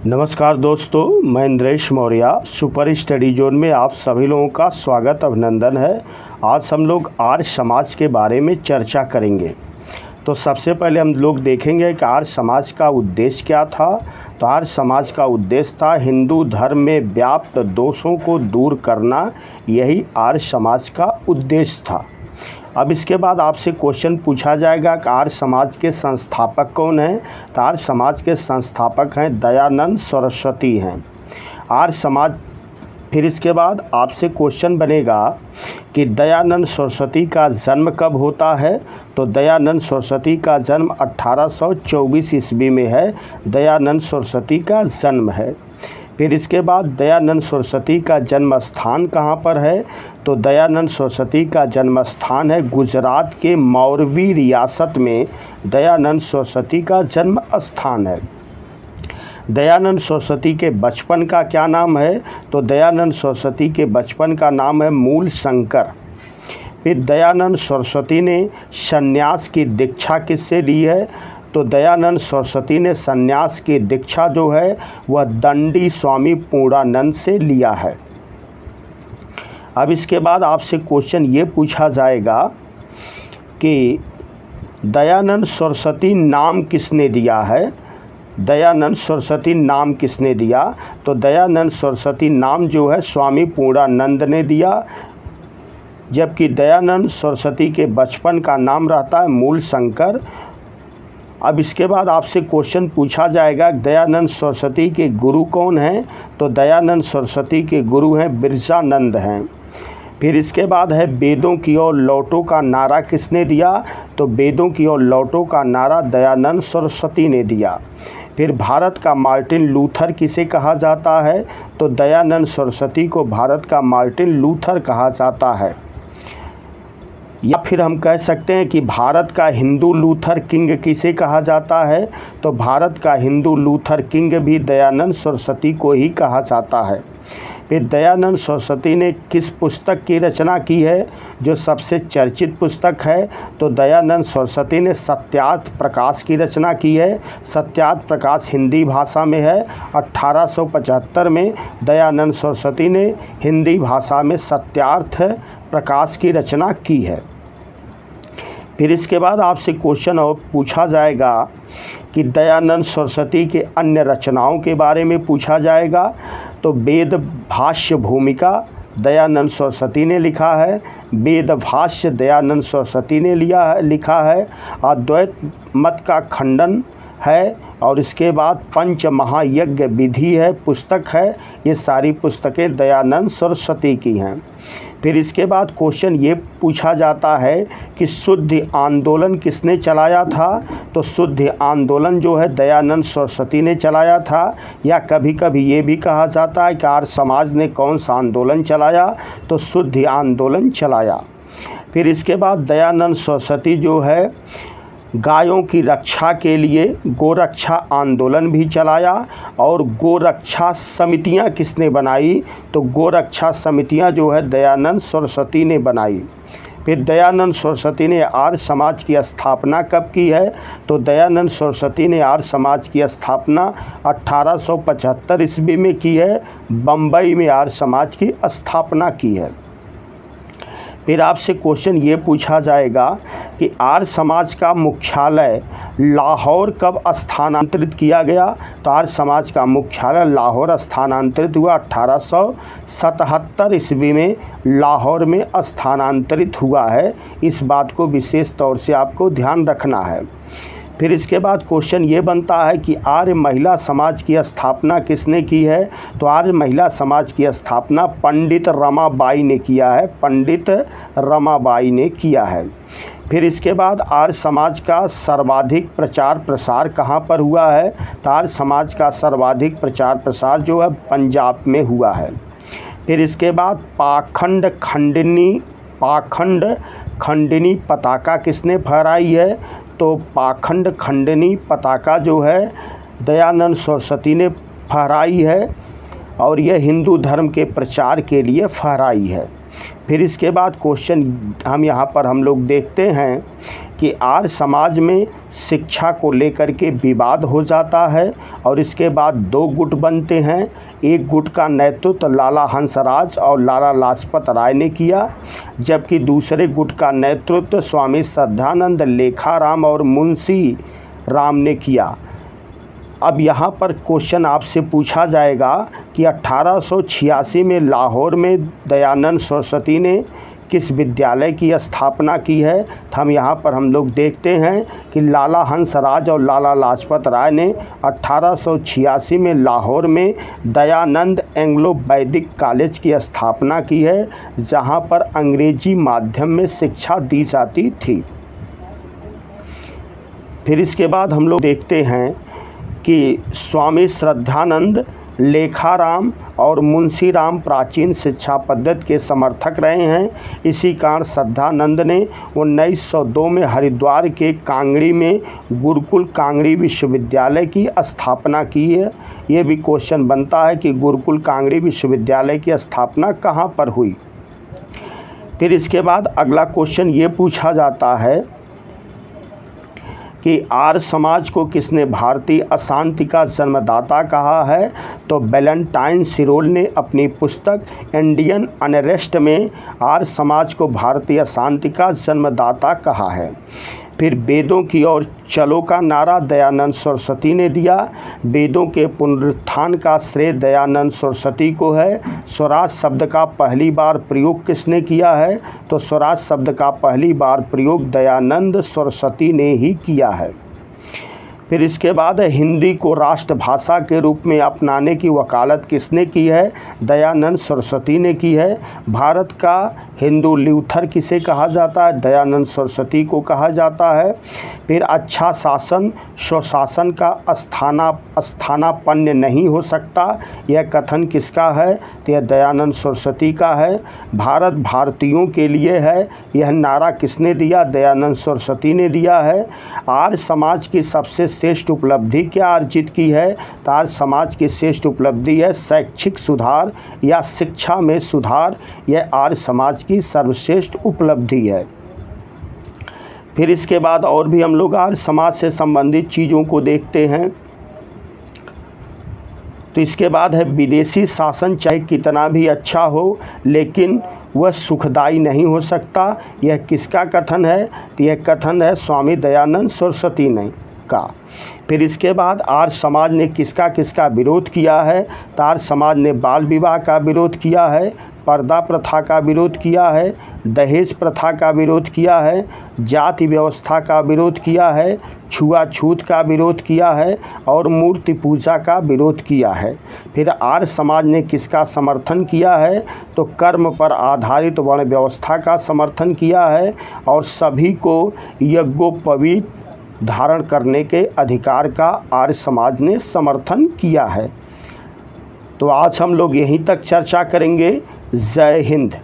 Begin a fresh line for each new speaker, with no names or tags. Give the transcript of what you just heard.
नमस्कार दोस्तों, मैं Indresh Maurya. Super study zone में आप सभी लोगों का स्वागत अभिनंदन है। आज हम लोग आर्य समाज के बारे में चर्चा करेंगे। तो सबसे पहले हम लोग देखेंगे कि आर्य समाज का उद्देश्य क्या था। तो आर्य समाज का उद्देश्य था हिंदू धर्म में व्याप्त दोषों को दूर करना। यही आर्य समाज का उद्देश्य था। अब इसके बाद आपसे क्वेश्चन पूछा जाएगा कि आर्य समाज के संस्थापक कौन हैं। तो आर्य समाज के संस्थापक हैं दयानंद सरस्वती हैं आर्य समाज। फिर इसके बाद आपसे क्वेश्चन बनेगा कि दयानंद सरस्वती का जन्म कब होता है। तो दयानंद सरस्वती का जन्म 1824 ईस्वी में है। दयानंद सरस्वती का जन्म है। फिर इसके बाद दयानंद सरस्वती का जन्म स्थान कहाँ पर है। तो दयानंद सरस्वती का जन्म स्थान है गुजरात के मौरवी रियासत में दयानंद सरस्वती का जन्म स्थान है। दयानंद सरस्वती के बचपन का क्या नाम है। तो दयानंद सरस्वती के बचपन का नाम है मूल शंकर। फिर दयानंद सरस्वती ने संन्यास की दीक्षा किससे ली है। तो दयानंद सरस्वती ने संन्यास की दीक्षा जो है वह दंडी स्वामी पूर्णानंद से लिया है। अब इसके बाद आपसे क्वेश्चन ये पूछा जाएगा कि दयानंद सरस्वती नाम किसने दिया है। दयानंद सरस्वती नाम किसने दिया। तो दयानंद सरस्वती नाम जो है स्वामी पूर्णानंद ने दिया, जबकि दयानंद सरस्वती के बचपन का नाम रहता है मूल शंकर। अब इसके बाद आपसे क्वेश्चन पूछा जाएगा दयानंद सरस्वती के गुरु कौन हैं। तो दयानंद सरस्वती के गुरु हैं बिरजानंद हैं। फिर इसके बाद है वेदों की ओर लौटो का नारा किसने दिया। तो वेदों की ओर लौटो का नारा दयानंद सरस्वती ने दिया। फिर भारत का मार्टिन लूथर किसे कहा जाता है। तो दयानंद सरस्वती को भारत का मार्टिन लूथर कहा जाता है, या फिर हम कह सकते हैं कि भारत का हिंदू लूथर किंग किसे कहा जाता है। तो भारत का हिंदू लूथर किंग भी दयानंद सरस्वती को ही कहा जाता है। फिर दयानंद सरस्वती ने किस पुस्तक की रचना की है, जो सबसे चर्चित पुस्तक है। तो दयानंद सरस्वती ने सत्यार्थ प्रकाश की रचना की है। सत्यार्थ प्रकाश हिंदी भाषा में है। 1875 में दयानंद सरस्वती ने हिंदी भाषा में सत्यार्थ प्रकाश की रचना की है। फिर इसके बाद आपसे क्वेश्चन और पूछा जाएगा कि दयानंद सरस्वती के अन्य रचनाओं के बारे में पूछा जाएगा। तो वेद भाष्य भूमिका दयानंद सरस्वती ने लिखा है। वेद भाष्य दयानंद सरस्वती ने लिखा है। अद्वैत मत का खंडन है, और इसके बाद पंच महायज्ञ विधि है पुस्तक है। ये सारी पुस्तकें दयानंद सरस्वती की हैं। फिर इसके बाद क्वेश्चन ये पूछा जाता है कि शुद्ध आंदोलन किसने चलाया था। तो शुद्ध आंदोलन जो है दयानंद सरस्वती ने चलाया था, या कभी कभी ये भी कहा जाता है कि आर्य समाज ने कौन सा आंदोलन चलाया। तो शुद्ध आंदोलन चलाया। फिर इसके बाद दयानंद सरस्वती जो है गायों की रक्षा के लिए गोरक्षा आंदोलन भी चलाया। और गोरक्षा समितियां किसने बनाई। तो गोरक्षा समितियां जो है दयानंद सरस्वती ने बनाई। फिर दयानंद सरस्वती ने आर्य समाज की स्थापना कब की है। तो दयानंद सरस्वती ने आर्य समाज की स्थापना 1875 ईस्वी में की है। बम्बई में आर्य समाज की स्थापना की है। फिर आपसे क्वेश्चन ये पूछा जाएगा कि आर्य समाज का मुख्यालय लाहौर कब स्थानांतरित किया गया। तो आर्य समाज का मुख्यालय लाहौर स्थानांतरित हुआ 1877 ईस्वी में लाहौर में स्थानांतरित हुआ है। इस बात को विशेष तौर से आपको ध्यान रखना है। फिर इसके बाद क्वेश्चन ये बनता है कि आर्य महिला समाज की स्थापना किसने की है। तो आर्य महिला समाज की स्थापना पंडित रमाबाई ने किया है। पंडित रमाबाई ने किया है। फिर इसके बाद आर्य समाज का सर्वाधिक प्रचार प्रसार कहाँ पर हुआ है। तो आर्य समाज का सर्वाधिक प्रचार प्रसार जो है पंजाब में हुआ है। फिर इसके बाद पाखंड खंडिनी पताका किसने फहराई है। तो पाखंड खंडिनी पताका जो है दयानंद सरस्वती ने फहराई है, और यह हिंदू धर्म के प्रचार के लिए फहराई है। फिर इसके बाद क्वेश्चन हम लोग देखते हैं कि कि आर्य समाज में शिक्षा को लेकर के विवाद हो जाता है और इसके बाद दो गुट बनते हैं। एक गुट का नेतृत्व लाला हंसराज और लाला लाजपत राय ने किया, जबकि दूसरे गुट का नेतृत्व स्वामी श्रद्धानंद, लेखाराम और मुंशी राम ने किया। अब यहाँ पर क्वेश्चन आपसे पूछा जाएगा कि 1886 में लाहौर में दयानंद सरस्वती ने किस विद्यालय की स्थापना की है। तो हम लोग देखते हैं कि लाला हंसराज और लाला लाजपत राय ने 1886 में लाहौर में दयानंद एंग्लो वैदिक कॉलेज की स्थापना की है, जहां पर अंग्रेजी माध्यम में शिक्षा दी जाती थी। फिर इसके बाद हम लोग देखते हैं कि स्वामी श्रद्धानंद, लेखाराम और मुंशी राम प्राचीन शिक्षा पद्धति के समर्थक रहे हैं। इसी कारण श्रद्धानंद ने 1902 में हरिद्वार के कांगड़ी में गुरुकुल कांगड़ी विश्वविद्यालय की स्थापना की है। ये भी क्वेश्चन बनता है कि गुरुकुल कांगड़ी विश्वविद्यालय की स्थापना कहाँ पर हुई। फिर इसके बाद अगला क्वेश्चन ये पूछा जाता है कि आर्य समाज को किसने भारतीय अशांति का जन्मदाता कहा है। तो वैलेंटाइन सिरोल ने अपनी पुस्तक इंडियन अनरेस्ट में आर्य समाज को भारतीय अशांति का जन्मदाता कहा है। फिर वेदों की ओर चलो का नारा दयानंद सरस्वती ने दिया। वेदों के पुनरुत्थान का श्रेय दयानंद सरस्वती को है। स्वराज शब्द का पहली बार प्रयोग किसने किया है। तो स्वराज शब्द का पहली बार प्रयोग दयानंद सरस्वती ने ही किया है। फिर इसके बाद हिंदी को राष्ट्रभाषा के रूप में अपनाने की वकालत किसने की है। दयानंद सरस्वती ने की है। भारत का हिंदू ल्यूथर किसे कहा जाता है। दयानंद सरस्वती को कहा जाता है। फिर अच्छा शासन स्वशासन का स्थानापन्न नहीं हो सकता, यह कथन किसका है। तो यह दयानंद सरस्वती का है। भारत भारतीयों के लिए है, यह नारा किसने दिया। दयानंद सरस्वती ने दिया है। आर्य समाज की सबसे श्रेष्ठ उपलब्धि क्या अर्जित की है। तो आर्य समाज की श्रेष्ठ उपलब्धि है शैक्षिक सुधार या शिक्षा में सुधार। यह आर्य समाज की सर्वश्रेष्ठ उपलब्धि है। फिर इसके बाद और भी हम लोग आर्य समाज से संबंधित चीज़ों को देखते हैं। तो इसके बाद है विदेशी शासन चाहे कितना भी अच्छा हो, लेकिन वह सुखदायी नहीं हो सकता। यह किसका कथन है। तो यह कथन है स्वामी दयानंद सरस्वती ने का। फिर इसके बाद आर्य समाज ने किसका किसका विरोध किया है। तो आर्य समाज ने बाल विवाह का विरोध किया है, पर्दा प्रथा का विरोध किया है, दहेज प्रथा का विरोध किया है, जाति व्यवस्था का विरोध किया है, छुआछूत का विरोध किया है और मूर्ति पूजा का विरोध किया है। फिर आर्य समाज ने किसका समर्थन किया है। तो कर्म पर आधारित वर्ण व्यवस्था का समर्थन किया है और सभी को यज्ञोपवीत धारण करने के अधिकार का आर्य समाज ने समर्थन किया है। तो आज हम लोग यहीं तक चर्चा करेंगे। जय हिंद।